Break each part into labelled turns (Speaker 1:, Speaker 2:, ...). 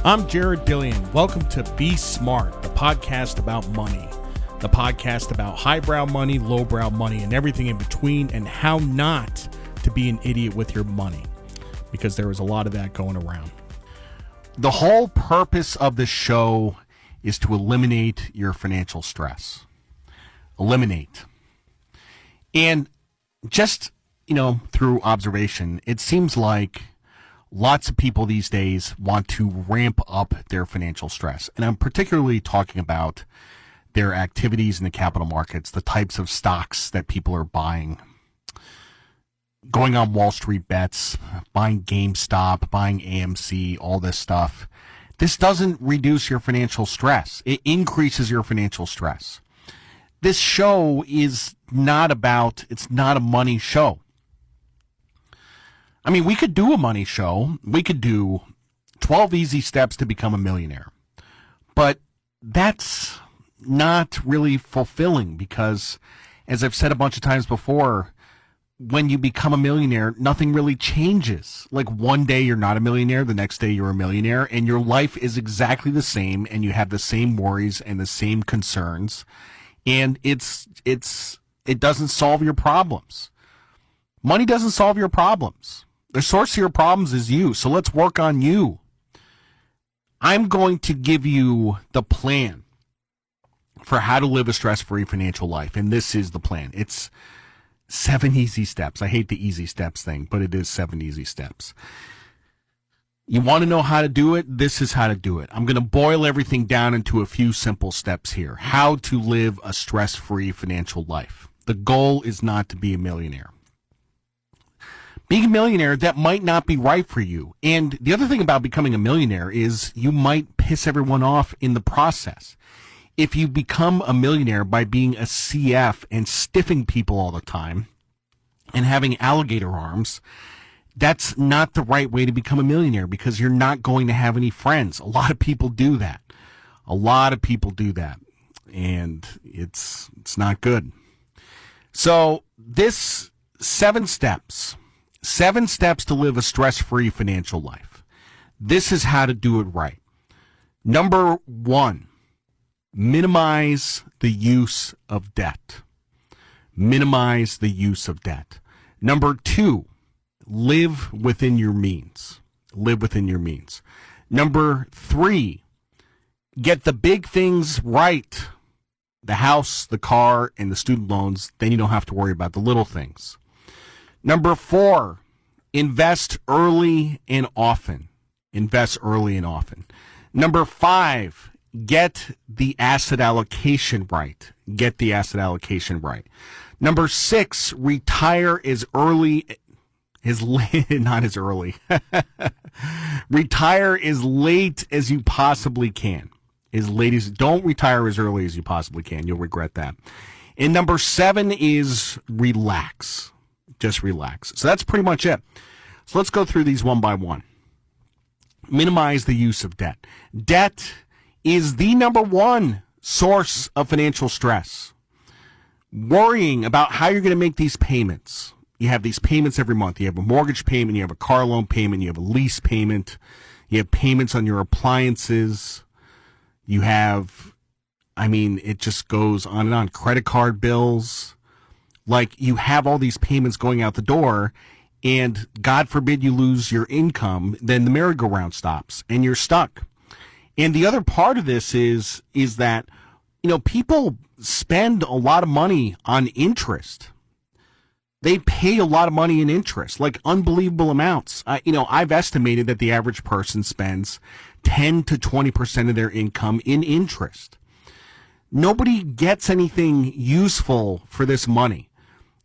Speaker 1: I'm Jared Dillian. Welcome to Be Smart, the podcast about money. The podcast about highbrow money, lowbrow money, and everything in between, and how not to be an idiot with your money, because there is a lot of that going around. The whole purpose of the show is to eliminate your financial stress. Eliminate. And just, through observation, it seems like lots of people these days want to ramp up their financial stress. And I'm particularly talking about their activities in the capital markets, the types of stocks that people are buying, going on Wall Street bets, buying GameStop, buying AMC, all this stuff. This doesn't reduce your financial stress. It increases your financial stress. This show is it's not a money show. I mean, we could do a money show. We could do 12 easy steps to become a millionaire. But that's not really fulfilling because, as I've said a bunch of times before, when you become a millionaire, nothing really changes. Like one day you're not a millionaire, the next day you're a millionaire, and your life is exactly the same, and you have the same worries and the same concerns, and it doesn't solve your problems. Money doesn't solve your problems. The source of your problems is you, so let's work on you. I'm going to give you the plan for how to live a stress-free financial life, and this is the plan. It's 7 easy steps. I hate the easy steps thing, but it is 7 easy steps. You want to know how to do it? This is how to do it. I'm going to boil everything down into a few simple steps here. How to live a stress-free financial life. The goal is not to be a millionaire. Being a millionaire, that might not be right for you. And the other thing about becoming a millionaire is you might piss everyone off in the process. If you become a millionaire by being a CF and stiffing people all the time and having alligator arms, that's not the right way to become a millionaire because you're not going to have any friends. A lot of people do that. And it's not good. So this 7 steps to live a stress-free financial life. This is how to do it right. Number 1, minimize the use of debt. Minimize the use of debt. Number 2, live within your means. Live within your means. Number 3, get the big things right. The house, the car, and the student loans. Then you don't have to worry about the little things. Number 4, invest early and often. Invest early and often. Number 5, get the asset allocation right. Get the asset allocation right. Number 6, retire as early not as early. Retire as late as you possibly can. Don't retire as early as you possibly can. You'll regret that. And number 7 is relax. Just relax. So that's pretty much it. So let's go through these one by one. Minimize the use of debt. Debt is the number 1 source of financial stress. Worrying about how you're going to make these payments. You have these payments every month. You have a mortgage payment, you have a car loan payment, you have a lease payment, you have payments on your appliances. You have, it just goes on and on. Credit card bills. Like, you have all these payments going out the door, and God forbid you lose your income, then the merry-go-round stops, and you're stuck. And the other part of this is that, people spend a lot of money on interest. They pay a lot of money in interest, like unbelievable amounts. I've estimated that the average person spends 10 to 20% of their income in interest. Nobody gets anything useful for this money.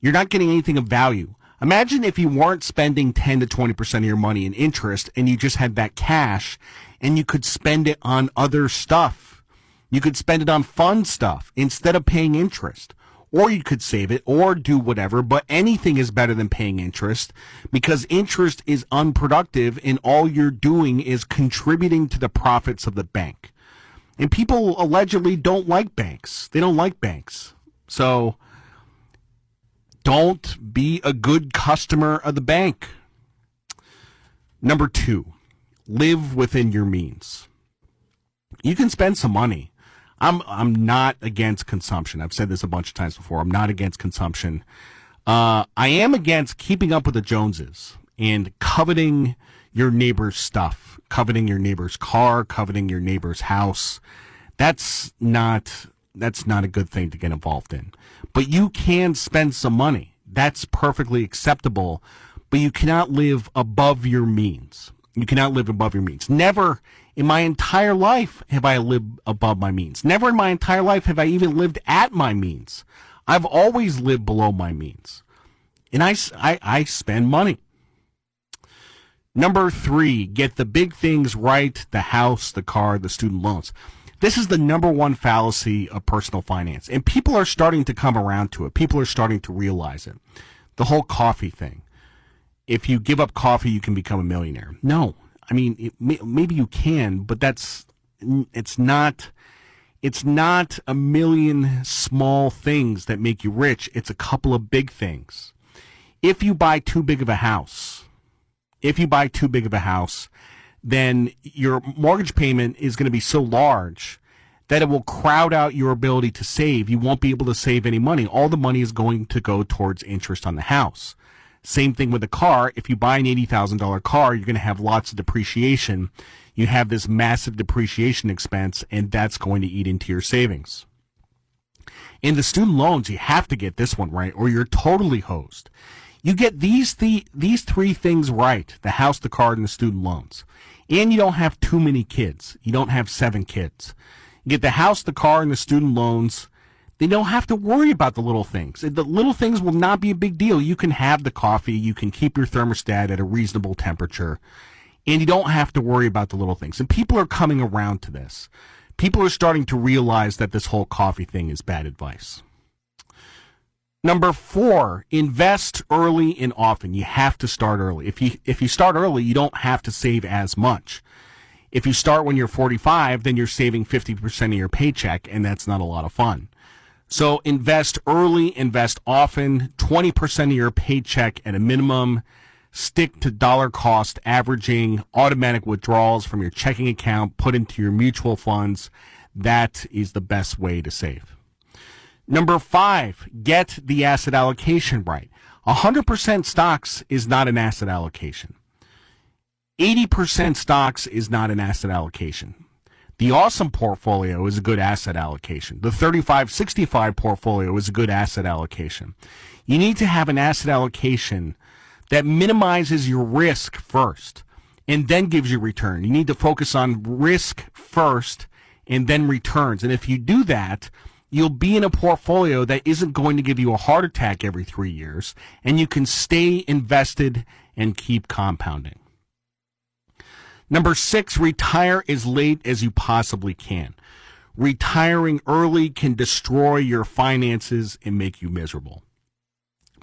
Speaker 1: You're not getting anything of value. Imagine if you weren't spending 10 to 20% of your money in interest and you just had that cash and you could spend it on other stuff. You could spend it on fun stuff instead of paying interest. Or you could save it or do whatever, but anything is better than paying interest because interest is unproductive and all you're doing is contributing to the profits of the bank. And people allegedly don't like banks. They don't like banks. So don't be a good customer of the bank. Number 2, live within your means. You can spend some money. I'm not against consumption. I've said this a bunch of times before. I'm not against consumption. I am against keeping up with the Joneses and coveting your neighbor's stuff, coveting your neighbor's car, coveting your neighbor's house. That's not a good thing to get involved in. But you can spend some money. That's perfectly acceptable, but you cannot live above your means. You cannot live above your means. Never in my entire life have I lived above my means. Never in my entire life have I even lived at my means. I've always lived below my means. And I spend money. Number 3, get the big things right, the house, the car, the student loans. This is the number one fallacy of personal finance. And people are starting to come around to it. People are starting to realize it. The whole coffee thing. If you give up coffee, you can become a millionaire. No. I mean, maybe you can, but it's not a million small things that make you rich. It's a couple of big things. If you buy too big of a house, then your mortgage payment is going to be so large that it will crowd out your ability to save. You won't be able to save any money. All the money is going to go towards interest on the house. Same thing with the car. If you buy an $80,000 car, you're going to have lots of depreciation. You have this massive depreciation expense, and that's going to eat into your savings. In the student loans, you have to get this one right, or you're totally hosed. You get these 3 things right, the house, the car, and the student loans. And you don't have too many kids. You don't have 7 kids. You get the house, the car, and the student loans. They don't have to worry about the little things. The little things will not be a big deal. You can have the coffee. You can keep your thermostat at a reasonable temperature. And you don't have to worry about the little things. And people are coming around to this. People are starting to realize that this whole coffee thing is bad advice. Number 4, invest early and often. You have to start early. If you start early, you don't have to save as much. If you start when you're 45, then you're saving 50% of your paycheck, and that's not a lot of fun. So invest early, invest often, 20% of your paycheck at a minimum. Stick to dollar cost averaging, automatic withdrawals from your checking account, put into your mutual funds. That is the best way to save. Number 5, get the asset allocation right. 100% stocks is not an asset allocation. 80% stocks is not an asset allocation. The awesome portfolio is a good asset allocation. The 35-65 portfolio is a good asset allocation. You need to have an asset allocation that minimizes your risk first and then gives you return. You need to focus on risk first and then returns. And if you do that, you'll be in a portfolio that isn't going to give you a heart attack every 3 years, and you can stay invested and keep compounding. Number 6, retire as late as you possibly can. Retiring early can destroy your finances and make you miserable.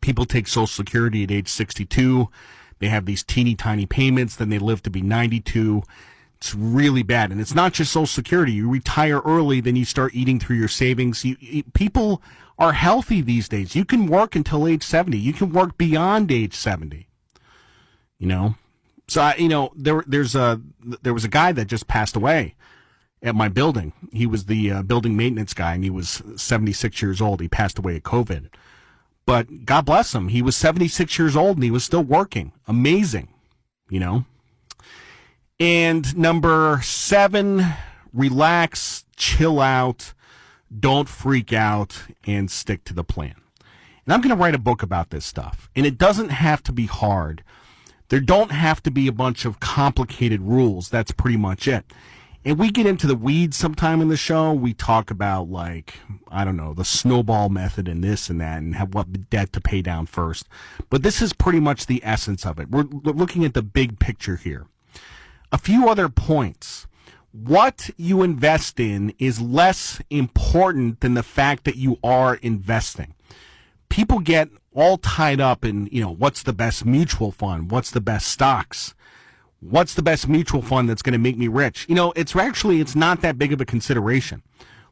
Speaker 1: People take Social Security at age 62. They have these teeny tiny payments. Then they live to be 92. It's really bad. And it's not just Social Security. You retire early, then you start eating through your savings. People are healthy these days. You can work until age 70. You can work beyond age 70. So, there was a guy that just passed away at my building. He was the building maintenance guy, and he was 76 years old. He passed away of COVID. But God bless him. He was 76 years old, and he was still working. Amazing, And number 7, relax, chill out, don't freak out, and stick to the plan. And I'm going to write a book about this stuff. And it doesn't have to be hard. There don't have to be a bunch of complicated rules. That's pretty much it. And we get into the weeds sometime in the show. We talk about, the snowball method and this and that and have what debt to pay down first. But this is pretty much the essence of it. We're looking at the big picture here. A few other points. What you invest in is less important than the fact that you are investing. People get all tied up in, what's the best mutual fund? What's the best stocks? What's the best mutual fund that's going to make me rich? It's not that big of a consideration.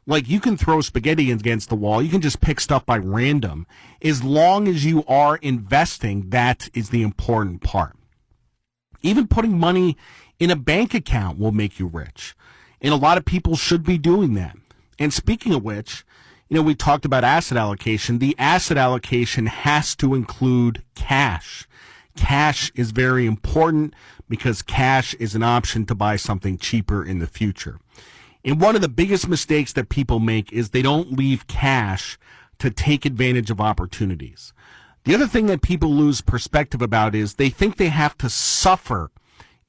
Speaker 1: Like, you can throw spaghetti against the wall. You can just pick stuff by random. As long as you are investing, that is the important part. Even putting money in a bank account will make you rich. And a lot of people should be doing that. And speaking of which, we talked about asset allocation. The asset allocation has to include cash. Cash is very important because cash is an option to buy something cheaper in the future. And one of the biggest mistakes that people make is they don't leave cash to take advantage of opportunities. The other thing that people lose perspective about is they think they have to suffer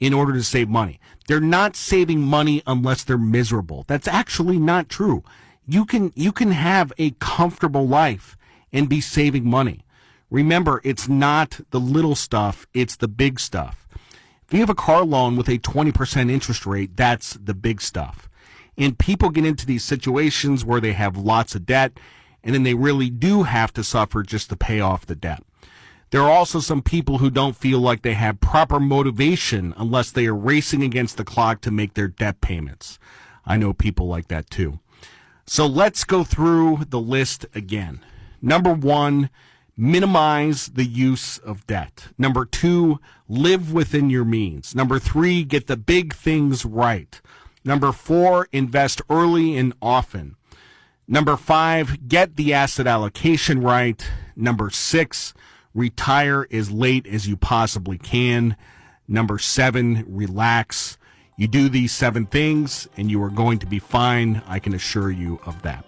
Speaker 1: in order to save money. They're not saving money unless they're miserable. That's actually not true. You can have a comfortable life and be saving money. Remember, it's not the little stuff, it's the big stuff. If you have a car loan with a 20% interest rate, that's the big stuff. And people get into these situations where they have lots of debt, and then they really do have to suffer just to pay off the debt. There are also some people who don't feel like they have proper motivation unless they are racing against the clock to make their debt payments. I know people like that too. So let's go through the list again. Number 1, minimize the use of debt. Number 2, live within your means. Number 3, get the big things right. Number 4, invest early and often. Number 5, get the asset allocation right. Number 6, retire as late as you possibly can. Number 7, relax. You do these 7 things and you are going to be fine. I can assure you of that.